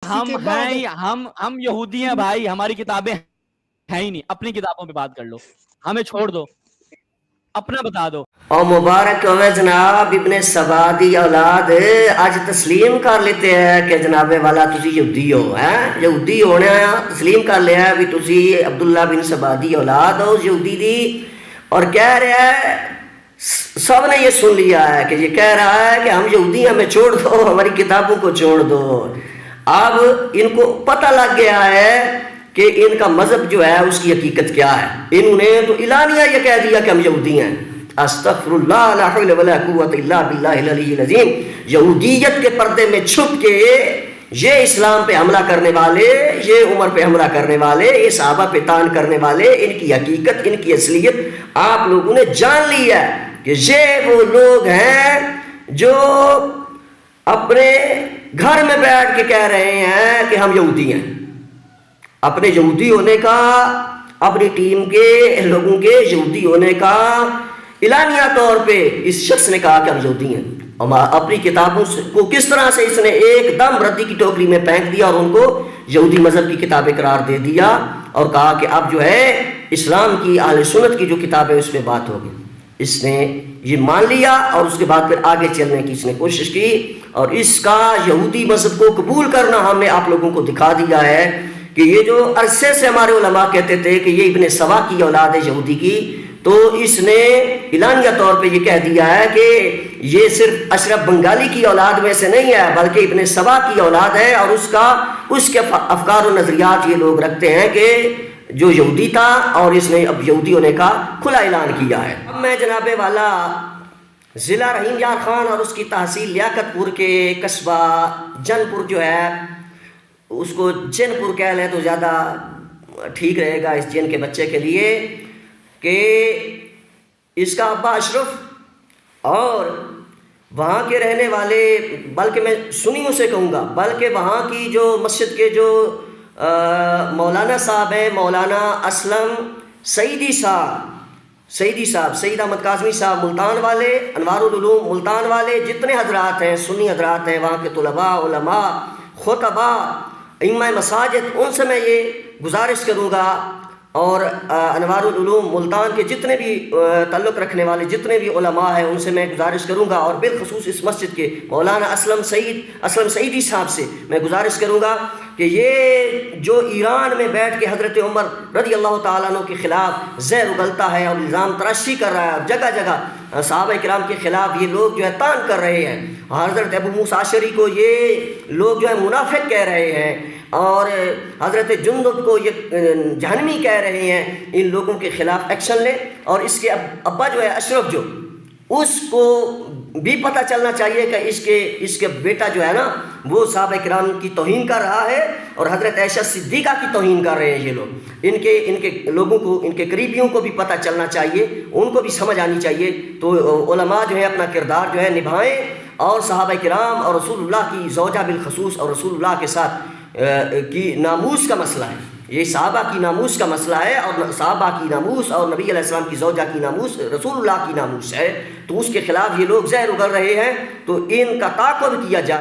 اسی ہم کے ہیں بعد ہی، ہم یہودی ہیں بھائی، ہماری کتابیں ہیں ہی نہیں، اپنی کتابوں پہ بات کر لو، ہمیں چھوڑ دو، اپنا بتا دو۔ اور مبارک ہوئے جناب ابن سبا دی اولاد اج تسلیم کر لیتے ہیں کہ جناب والا تسی یہودی ہو، یہودی ہونے تسلیم کر لیا ہے بھی تسی عبداللہ بن سبا دی اولاد ہو یہودی دی، اور کہہ رہا ہے سب نے یہ سن لیا ہے کہ یہ کہہ رہا ہے کہ ہم یہودی ہمیں چھوڑ دو، ہماری کتابوں کو چھوڑ دو۔ اب ان کو پتہ لگ گیا ہے کہ ان کا مذہب جو ہے اس کی حقیقت کیا ہے۔ انہوں نے تو اعلانیہ یہ کہہ دیا کہ ہم یہودی ہیں، استغفر اللہ لا حول ولا قوت الا باللہ العلی العظیم۔ یہودیت کے پردے میں چھپ کے یہ اسلام پہ حملہ کرنے والے، یہ عمر پہ حملہ کرنے والے، یہ صحابہ پہ تان کرنے والے، ان کی حقیقت، ان کی اصلیت آپ لوگوں نے جان لی ہے کہ یہ وہ لوگ ہیں جو اپنے گھر میں بیٹھ کے کہہ رہے ہیں کہ ہم یہودی ہیں۔ اپنے یہودی ہونے کا، اپنی ٹیم کے لوگوں کے یہودی ہونے کا اعلانیہ طور پہ اس شخص نے کہا کہ ہم یہودی ہیں، اور اپنی کتابوں کو کس طرح سے اس نے ایک دم ردی کی ٹوکری میں پھینک دیا اور ان کو یہودی مذہب کی کتابیں قرار دے دیا، اور کہا کہ اب جو ہے اسلام کی، اہل سنت کی جو کتاب ہے اس پہ بات ہوگی۔ اس نے یہ مان لیا اور اس کے بعد پھر آگے چلنے کی اس نے کوشش کی، اور اس کا یہودی مذہب کو قبول کرنا ہم نے آپ لوگوں کو دکھا دیا ہے کہ یہ جو عرصے سے ہمارے علماء کہتے تھے کہ یہ ابن سبا کی اولاد ہے یہودی کی، تو اس نے اعلانیہ طور پہ یہ کہہ دیا ہے کہ یہ صرف اشرف بنگالی کی اولاد میں سے نہیں ہے بلکہ ابن سبا کی اولاد ہے، اور اس کے افکار و نظریات یہ لوگ رکھتے ہیں کہ جو یہودی تھا، اور اس نے اب یہودی ہونے کا کھلا اعلان کیا ہے۔ اب میں جناب والا ضلع رحیم یار خان اور اس کی تحصیل لیاقت پور کے قصبہ جن پور جو ہے، اس کو جن پور کہہ لیں تو زیادہ ٹھیک رہے گا اس جن کے بچے کے لیے، کہ اس کا ابا اشرف اور وہاں کے رہنے والے، بلکہ میں سنیوں سے کہوں گا، بلکہ وہاں کی جو مسجد کے جو مولانا صاحب ہیں، مولانا اسلم سعیدی صاحب، سعید احمد کاظمی صاحب ملتان والے، انوار العلوم ملتان والے، جتنے حضرات ہیں سنی حضرات ہیں وہاں کے طلباء، علماء، خطباء، ائمہ مساجد، ان سے میں یہ گزارش کروں گا، اور انوار العلوم ملتان کے جتنے بھی تعلق رکھنے والے جتنے بھی علماء ہیں ان سے میں گزارش کروں گا، اور بالخصوص اس مسجد کے مولانا اسلم سعیدی صاحب سے میں گزارش کروں گا کہ یہ جو ایران میں بیٹھ کے حضرت عمر رضی اللہ تعالیٰ عنہ کے خلاف زہر اگلتا ہے اور الزام تراشی کر رہا ہے، جگہ جگہ صحابہ کرام کے خلاف یہ لوگ جو ہے تان کر رہے ہیں، حضرت ابو موسیٰ اشعری کو یہ لوگ جو ہے منافق کہہ رہے ہیں، اور حضرت جندب کو یہ جہنمی کہہ رہے ہیں، ان لوگوں کے خلاف ایکشن لے۔ اور اس کے ابا جو ہے اشرف، جو اس کو بھی پتہ چلنا چاہیے کہ اس کے بیٹا جو ہے نا وہ صحابہ کرام کی توہین کر رہا ہے، اور حضرت عائشہ صدیقہ کی توہین کر رہے ہیں یہ لوگ۔ ان کے لوگوں کو، ان کے قریبیوں کو بھی پتہ چلنا چاہیے، ان کو بھی سمجھ آنی چاہیے، تو علماء جو ہے اپنا کردار جو ہے نبھائیں، اور صحابہ کرام اور رسول اللہ کی زوجہ بالخصوص اور رسول اللہ کے ساتھ کی ناموس کا مسئلہ ہے، یہ صحابہ کی ناموس کا مسئلہ ہے، اور صحابہ کی ناموس اور نبی علیہ السلام کی زوجہ کی ناموس رسول اللہ کی ناموس ہے، تو اس کے خلاف یہ لوگ زہر اگل رہے ہیں، تو ان کا تعاقب کیا جائے۔